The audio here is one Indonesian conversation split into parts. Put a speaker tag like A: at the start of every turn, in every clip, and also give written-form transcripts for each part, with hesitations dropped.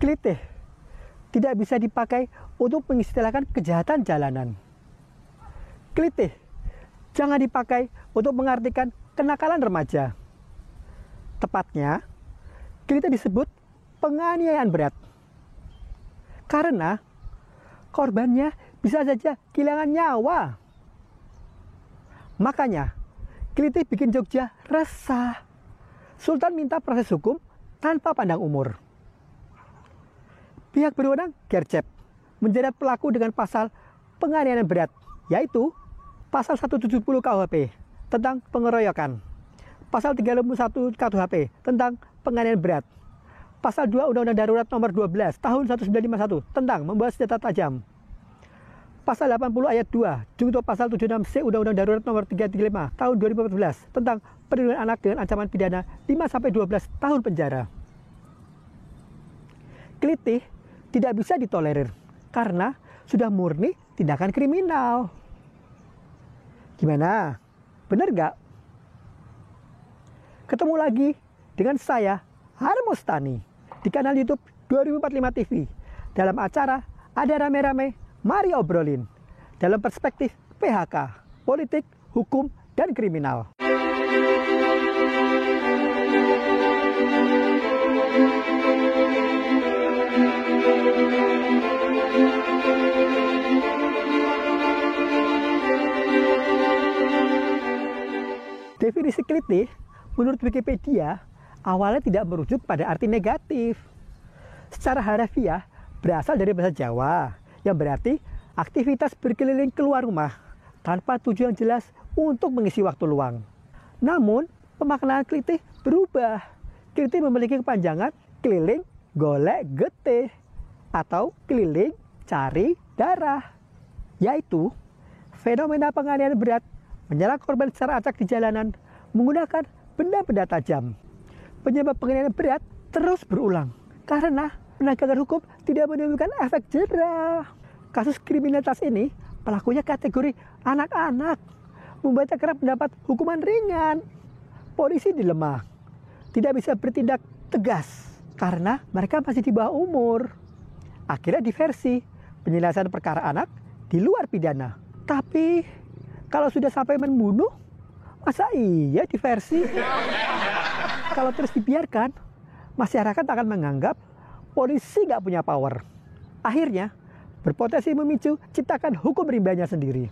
A: Kelitih tidak bisa dipakai untuk mengistilahkan kejahatan jalanan. Kelitih jangan dipakai untuk mengartikan kenakalan remaja. Tepatnya, kelitih disebut penganiayaan berat. Karena korbannya bisa saja kehilangan nyawa. Makanya, kelitih bikin Jogja resah. Sultan minta proses hukum tanpa pandang umur. Pihak berwenang gercep menjerat pelaku dengan pasal penganiayaan berat, yaitu pasal 170 KUHP tentang pengeroyokan, pasal 31 KUHP tentang penganiayaan berat, pasal 2 Undang-Undang Darurat Nomor 12 Tahun 1951 tentang membawa senjata tajam, pasal 80 ayat 2 junto pasal 76C Undang-Undang Darurat Nomor 335 Tahun 2014 tentang perlindungan anak dengan ancaman pidana 5-12 tahun penjara. Kelitih tidak bisa ditolerir karena sudah murni tindakan kriminal. Gimana? Bener gak? Ketemu lagi dengan saya, Harmostani, di kanal YouTube 2045 TV dalam acara Ada Rame-Rame, Mari Obrolin, dalam perspektif PHK, politik, hukum, dan kriminal. Definisi kelitih menurut Wikipedia awalnya tidak merujuk pada arti negatif. Secara harafiah berasal dari bahasa Jawa yang berarti aktivitas berkeliling keluar rumah tanpa tujuan jelas untuk mengisi waktu luang. Namun pemaknaan kelitih berubah. Kelitih memiliki kepanjangan keliling golek getih atau keliling cari darah, yaitu fenomena penganiayaan berat menyerang korban secara acak di jalanan menggunakan benda-benda tajam. Penyebab penganiayaan berat terus berulang karena penegakan hukum tidak menemukan efek jerah. Kasus kriminalitas ini pelakunya kategori anak-anak, membuatnya kerap mendapat hukuman ringan. Polisi dilemah, tidak bisa bertindak tegas karena mereka masih di bawah umur. Akhirnya diversi penyelesaian perkara anak di luar pidana. Tapi kalau sudah sampai membunuh, masa iya diversi? Kalau terus dibiarkan, masyarakat akan menganggap polisi nggak punya power. Akhirnya, berpotensi memicu ciptakan hukum rimbanya sendiri.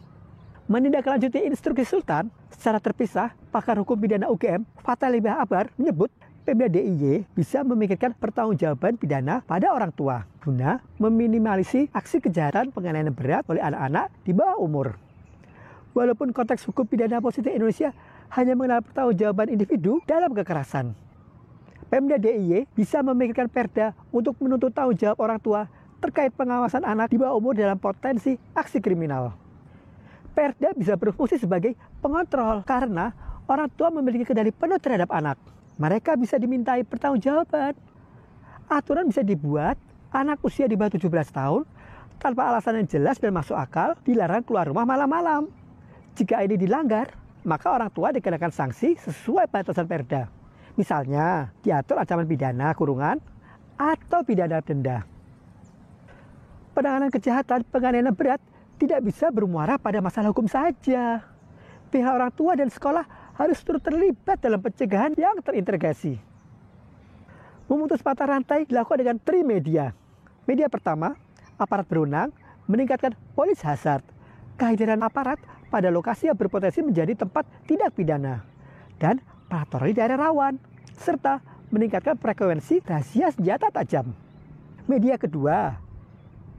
A: Menindaklanjuti instruksi Sultan, secara terpisah, pakar hukum pidana UGM, Fatalibah Abar, menyebut Pemda DIY bisa memikirkan pertanggungjawaban pidana pada orang tua guna meminimalisasi aksi kejahatan penganiayaan berat oleh anak-anak di bawah umur. Walaupun konteks hukum pidana positif Indonesia hanya mengenal pertanggungjawaban individu dalam kekerasan, Pemda DIY bisa memikirkan perda untuk menuntut tanggung jawab orang tua terkait pengawasan anak di bawah umur dalam potensi aksi kriminal. Perda bisa berfungsi sebagai pengontrol karena orang tua memiliki kendali penuh terhadap anak. Mereka bisa dimintai pertanggungjawaban. Aturan bisa dibuat anak usia di bawah 17 tahun tanpa alasan yang jelas dan masuk akal dilarang keluar rumah malam-malam. Jika ini dilanggar, maka orang tua dikenakan sanksi sesuai batasan perda. Misalnya, diatur ancaman pidana kurungan atau pidana denda. Penanganan kejahatan penganiayaan berat tidak bisa bermuara pada masalah hukum saja. Pihak orang tua dan sekolah harus turut terlibat dalam pencegahan yang terintegrasi. Memutus mata rantai dilakukan dengan 3 media. Media pertama, aparat berwenang meningkatkan polis hazard, kehadiran aparat pada lokasi yang berpotensi menjadi tempat tindak pidana, dan patroli daerah rawan, serta meningkatkan frekuensi razia senjata tajam. Media kedua,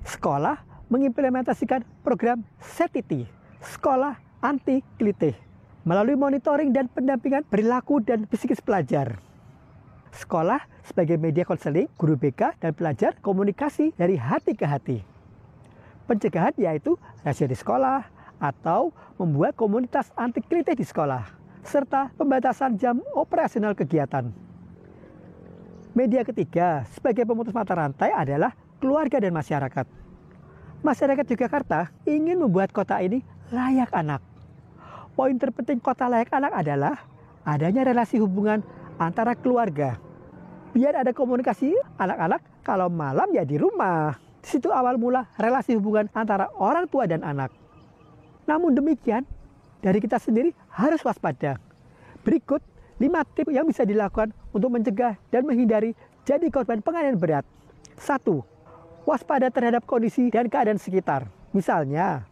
A: sekolah mengimplementasikan program SETITI, Sekolah Anti Kelitih, melalui monitoring dan pendampingan perilaku dan psikis pelajar. Sekolah sebagai media konseling, guru BK dan pelajar komunikasi dari hati ke hati. Pencegahan yaitu razia di sekolah atau membuat komunitas anti kelitih di sekolah, serta pembatasan jam operasional kegiatan. Media ketiga sebagai pemutus mata rantai adalah keluarga dan masyarakat. Masyarakat Yogyakarta ingin membuat kota ini layak anak. Poin terpenting kota layak anak adalah adanya relasi hubungan antara keluarga, Biar ada komunikasi anak-anak kalau malam ya di rumah. Di situ awal mula relasi hubungan antara orang tua dan anak. Namun demikian, dari kita sendiri harus waspada. Berikut 5 tips yang bisa dilakukan untuk mencegah dan menghindari jadi korban penganiayaan berat. 1. Waspada terhadap kondisi dan keadaan sekitar. Misalnya,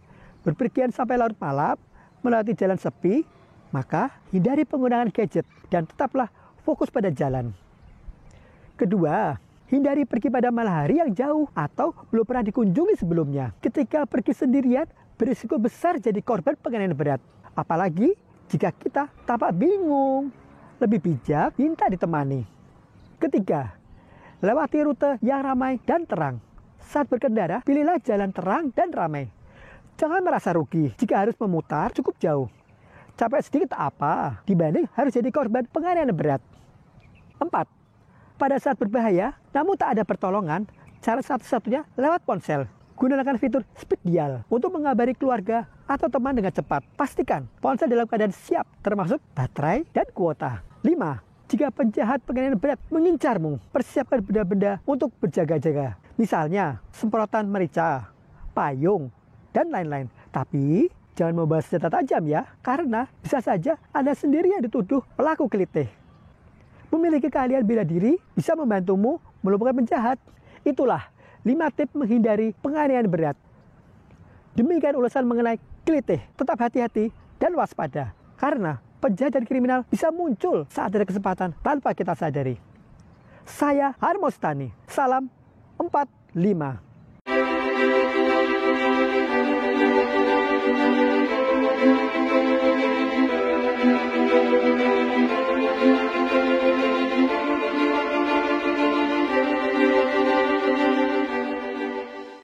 A: berpergian sampai larut malam, melewati jalan sepi, maka hindari penggunaan gadget dan tetaplah fokus pada jalan. Kedua, hindari pergi pada malam hari yang jauh atau belum pernah dikunjungi sebelumnya. Ketika pergi sendirian, berisiko besar jadi korban penganiayaan berat. Apalagi jika kita tampak bingung. Lebih bijak, minta ditemani. Ketiga, lewati rute yang ramai dan terang. Saat berkendara, pilihlah jalan terang dan ramai. Jangan merasa rugi jika harus memutar cukup jauh. Capek sedikit apa dibanding harus jadi korban penganiayaan berat. 4. Pada saat berbahaya, namun tak ada pertolongan, cara satu-satunya lewat ponsel. Gunakan fitur speed dial untuk mengabari keluarga atau teman dengan cepat. Pastikan ponsel dalam keadaan siap, termasuk baterai dan kuota. 5. Jika penjahat penganiayaan berat mengincarmu, persiapkan benda-benda untuk berjaga-jaga. Misalnya, semprotan merica, payung, dan lain-lain. Tapi, jangan membawa senjata tajam ya, karena bisa saja Anda sendiri yang dituduh pelaku kelitih. Memiliki keahlian bela diri bisa membantumu melumpuhkan penjahat. Itulah 5 tips menghindari penganiayaan berat. Demikian ulasan mengenai kelitih. Tetap hati-hati dan waspada. Karena penjahat dan kriminal bisa muncul saat ada kesempatan tanpa kita sadari. Saya Harmostani. Salam 45.